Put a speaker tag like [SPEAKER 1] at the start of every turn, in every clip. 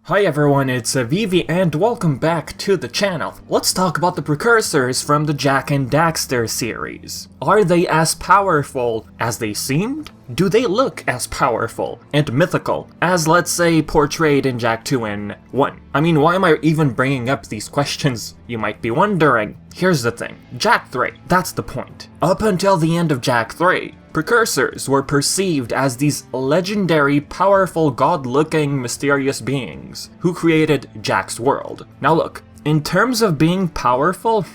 [SPEAKER 1] Hi everyone, it's VTNVIVI and welcome back to the channel. Let's talk about the Precursors from the Jak and Daxter series. Are they as powerful as they seemed? Do they look as powerful and mythical as, let's say, portrayed in Jak 2 and 1? I mean, why am I even bringing up these questions, you might be wondering. Here's the thing, Jak 3, that's the point. Up until the end of Jak 3, Precursors were perceived as these legendary, powerful, god-looking, mysterious beings who created Jak's world. Now look, in terms of being powerful,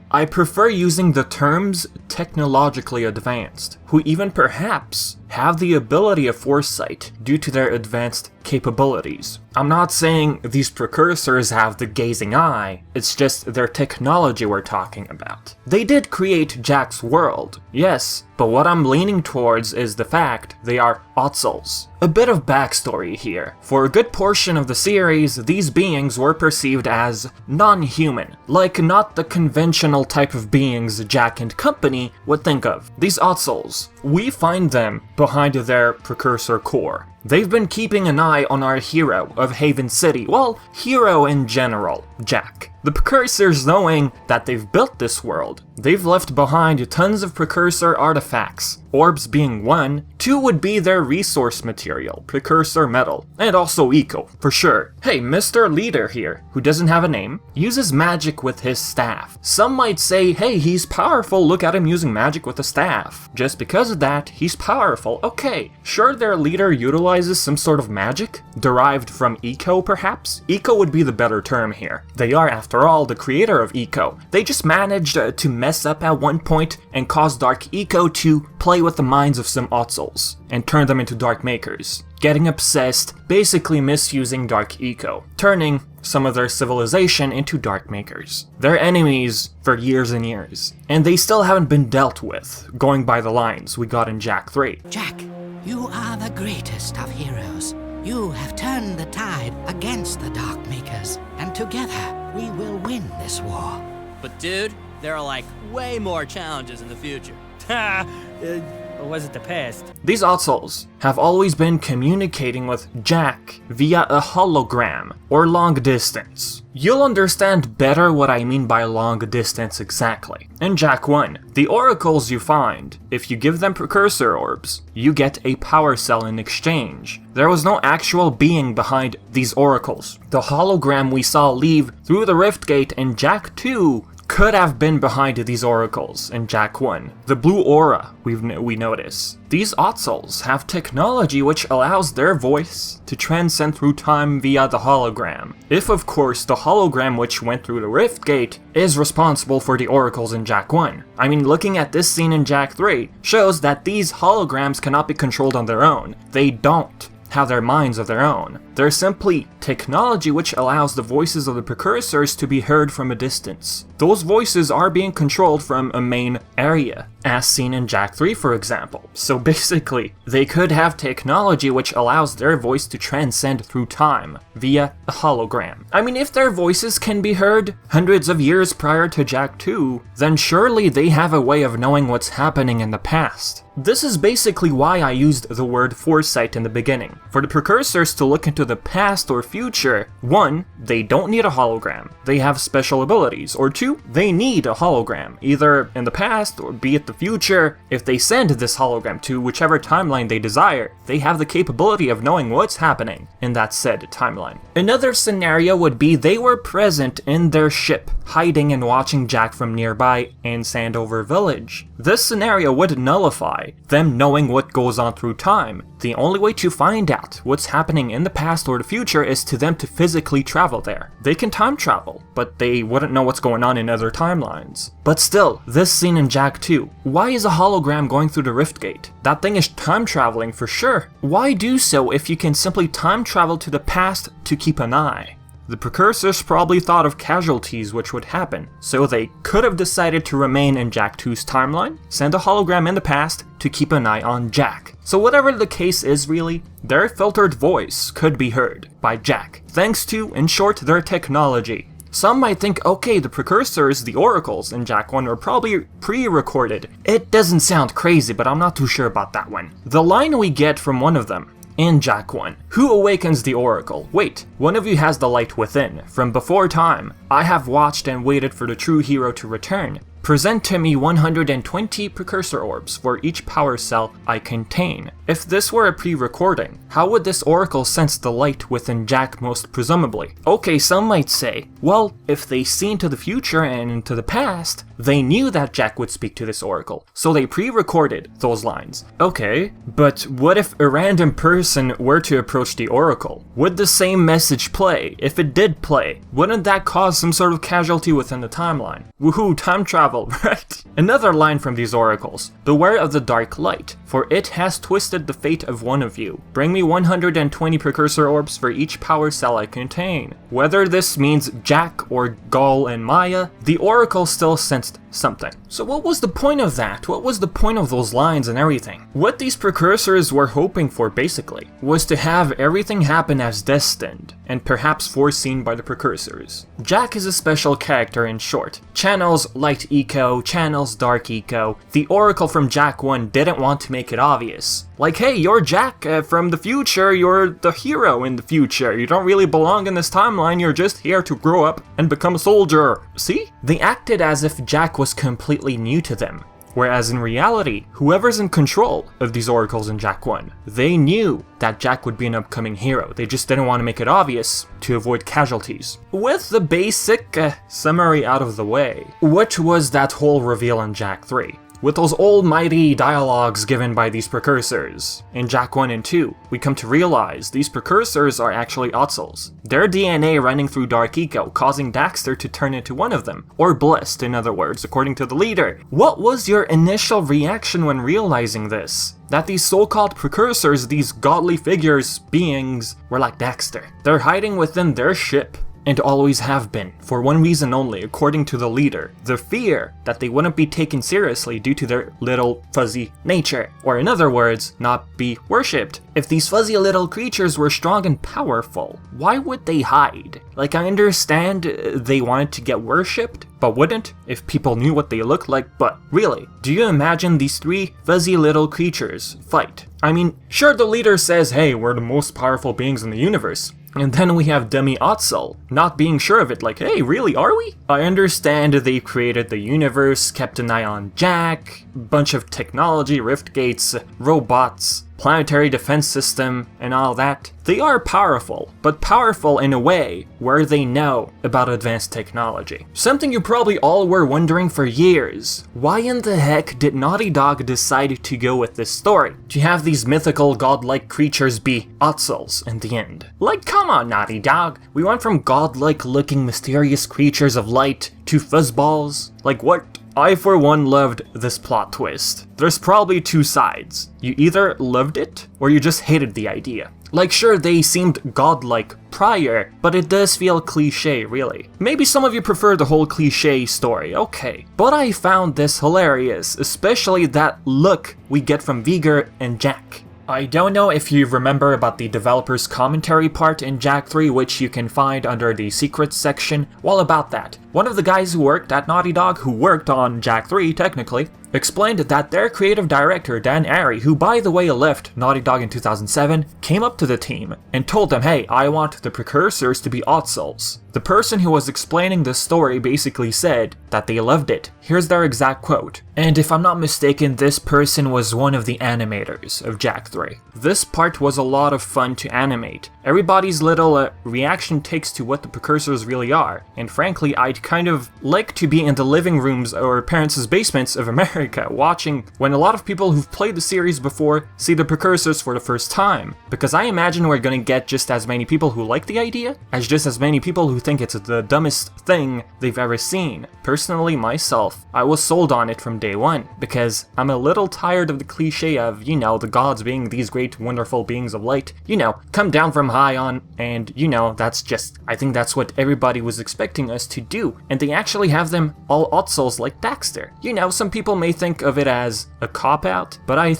[SPEAKER 1] I prefer using the terms technologically advanced, who even perhaps have the ability of foresight due to their advanced capabilities. I'm not saying these Precursors have the gazing eye, it's just their technology we're talking about. They did create Jak's world, yes, but what I'm leaning towards is the fact they are Ottsels. A bit of backstory here. For a good portion of the series, these beings were perceived as non-human, like not the conventional type of beings Jak and company would think of. These Ottsels, we find them behind their Precursor core. They've been keeping an eye on our hero of Haven City, well, hero in general, Jak. The Precursors, knowing that they've built this world, they've left behind tons of Precursor artifacts, orbs being one, 2 would be their resource material, Precursor metal, and also eco, for sure. Hey, Mr. Leader here, who doesn't have a name, uses magic with his staff. Some might say, hey, he's powerful, look at him using magic with a staff. Just because of that, he's powerful, okay. Sure, their leader utilizes some sort of magic, derived from eco perhaps? Eco would be the better term here. They are, after all, the creator of eco. They just managed to mess up at one point and cause Dark Eco to play with the minds of some Ottsels and turn them into Dark Makers, getting obsessed, basically misusing Dark Eco, turning some of their civilization into Dark Makers. They're enemies for years and years, and they still haven't been dealt with, going by the lines we got in Jak 3.
[SPEAKER 2] Jak, you are the greatest of heroes. You have turned the tide against the Dark Makers, and together we will win this war.
[SPEAKER 3] But dude, there are like way more challenges in the future.
[SPEAKER 4] Or was it the past?
[SPEAKER 1] These Ottsels have always been communicating with Jak via a hologram, or long distance. You'll understand better what I mean by long distance exactly. In Jak 1, the oracles you find, if you give them Precursor orbs, you get a power cell in exchange. There was no actual being behind these oracles. The hologram we saw leave through the rift gate in Jak 2 could have been behind these oracles in Jak 1. The blue aura we notice. These Ottsels have technology which allows their voice to transcend through time via the hologram. If of course the hologram which went through the rift gate is responsible for the oracles in Jak 1. I mean, looking at this scene in Jak 3 shows that these holograms cannot be controlled on their own. They don't have their minds of their own. They're simply technology which allows the voices of the Precursors to be heard from a distance. Those voices are being controlled from a main area, as seen in Jak 3 for example. So basically, they could have technology which allows their voice to transcend through time via a hologram. I mean, if their voices can be heard hundreds of years prior to Jak 2, then surely they have a way of knowing what's happening in the past. This is basically why I used the word foresight in the beginning. For the Precursors to look into the past or future, 1, they don't need a hologram, they have special abilities, or 2, they need a hologram, either in the past or be it the future. If they send this hologram to whichever timeline they desire, they have the capability of knowing what's happening in that said timeline. Another scenario would be they were present in their ship, hiding and watching Jak from nearby in Sandover Village. This scenario would nullify them knowing what goes on through time. The only way to find out what's happening in the past or the future is to them to physically travel there. They can time travel, but they wouldn't know what's going on in other timelines. But still, this scene in Jak 2, why is a hologram going through the rift gate? That thing is time traveling for sure. Why do so if you can simply time travel to the past to keep an eye? The Precursors probably thought of casualties which would happen, so they could have decided to remain in Jak 2's timeline, send a hologram in the past to keep an eye on Jak. So whatever the case is really, their filtered voice could be heard by Jak, thanks to, in short, their technology. Some might think, okay, the Precursors, the oracles in Jak 1 are probably pre-recorded. It doesn't sound crazy, but I'm not too sure about that one. The line we get from one of them in Jak 1. Who awakens the Oracle? Wait, one of you has the light within. From before time, I have watched and waited for the true hero to return. Present to me 120 Precursor orbs for each power cell I contain. If this were a pre-recording, how would this Oracle sense the light within Jak most presumably? Okay, some might say, well, if they see into the future and into the past, they knew that Jak would speak to this Oracle, so they pre-recorded those lines. Okay, but what if a random person were to approach the Oracle? Would the same message play? If it did play, wouldn't that cause some sort of casualty within the timeline? Woohoo, time travel, right? Another line from these oracles: beware of the dark light, for it has twisted the fate of one of you. Bring me 120 Precursor orbs for each power cell I contain. Whether this means Jak or Gaul and Maya, the Oracle still sensed something. So what was the point of that? What was the point of those lines and everything? What these Precursors were hoping for, basically, was to have everything happen as destined, and perhaps foreseen by the Precursors. Jak is a special character in short. Channels light eco, channels dark eco. The Oracle from Jak 1 didn't want to make it obvious. Like, hey, you're Jak from the future, you're the hero in the future, you don't really belong in this timeline, you're just here to grow up and become a soldier. See? They acted as if Jak was completely new to them. Whereas in reality, whoever's in control of these oracles in Jak 1, they knew that Jak would be an upcoming hero. They just didn't want to make it obvious to avoid casualties. With the basic summary out of the way, what was that whole reveal in Jak 3? With those almighty dialogues given by these Precursors. In Jak 1 and 2, we come to realize these Precursors are actually Ottsels. Their DNA running through Dark Eco, causing Daxter to turn into one of them. Or blessed, in other words, according to the leader. What was your initial reaction when realizing this? That these so-called Precursors, these godly figures, beings, were like Daxter. They're hiding within their ship. And always have been, for one reason only, according to the leader: the fear that they wouldn't be taken seriously due to their little fuzzy nature, or in other words, not be worshipped. If these fuzzy little creatures were strong and powerful, why would they hide? Like, I understand they wanted to get worshipped, but wouldn't if people knew what they looked like. But really, do you imagine these three fuzzy little creatures fight? I mean, sure, the leader says, hey, we're the most powerful beings in the universe. And then we have dummy Ottsel, not being sure of it, like, hey, really, are we? I understand they created the universe, kept an eye on Jak, bunch of technology, rift gates, robots, planetary defense system, and all that. They are powerful, but powerful in a way where they know about advanced technology. Something you probably all were wondering for years. Why in the heck did Naughty Dog decide to go with this story? To have these mythical godlike creatures be Ottsels in the end? Like, come on, Naughty Dog. We went from godlike looking mysterious creatures of light to fuzzballs. Like, what? I, for one, loved this plot twist. There's probably two sides. You either loved it, or you just hated the idea. Like, sure, they seemed godlike prior, but it does feel cliche, really. Maybe some of you prefer the whole cliche story, okay. But I found this hilarious, especially that look we get from Vigor and Jak. I don't know if you remember about the developer's commentary part in Jak 3, which you can find under the secrets section. Well, about that, one of the guys who worked at Naughty Dog, who worked on Jak 3 technically, explained that their creative director, Dan Ari, who by the way left Naughty Dog in 2007, came up to the team and told them, hey, I want the Precursors to be Ottsels. The person who was explaining the story basically said that they loved it. Here's their exact quote. And if I'm not mistaken, this person was one of the animators of Jak 3. This part was a lot of fun to animate. Everybody's little reaction takes to what the Precursors really are. And frankly, I'd kind of like to be in the living rooms or parents' basements of America watching when a lot of people who've played the series before see the Precursors for the first time. Because I imagine we're gonna get just as many people who like the idea as just as many people who think it's the dumbest thing they've ever seen. Personally, myself, I was sold on it from day one, because I'm a little tired of the cliche of, you know, the gods being these great wonderful beings of light, you know, come down from high on, and you know, that's just, I think that's what everybody was expecting us to do, and they actually have them all Ottsels like Daxter. You know, some people may think of it as a cop-out, but I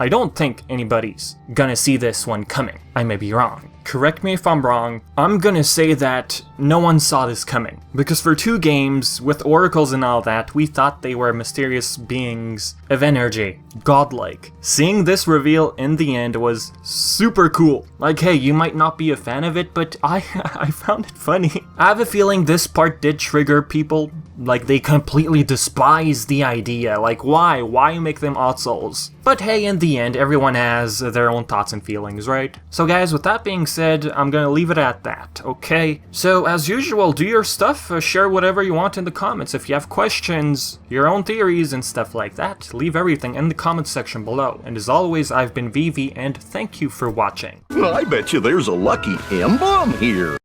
[SPEAKER 1] don't think anybody's gonna see this one coming. I may be wrong. correct me if I'm wrong, I'm gonna say that no one saw this coming. Because for 2 games, with oracles and all that, we thought they were mysterious beings of energy, godlike. Seeing this reveal in the end was super cool. Like, hey, you might not be a fan of it, but I found it funny. I have a feeling this part did trigger people, like they completely despise the idea. Like, why? Why make them Ottsels? But hey, in the end, everyone has their own thoughts and feelings, right? So guys, with that being said, I'm gonna leave it at that, okay? So as usual, do your stuff, share whatever you want in the comments. If you have questions, your own theories and stuff like that, leave everything in the comment section below. And as always, I've been Vivi, and thank you for watching.
[SPEAKER 5] I bet you there's a lucky emblem here.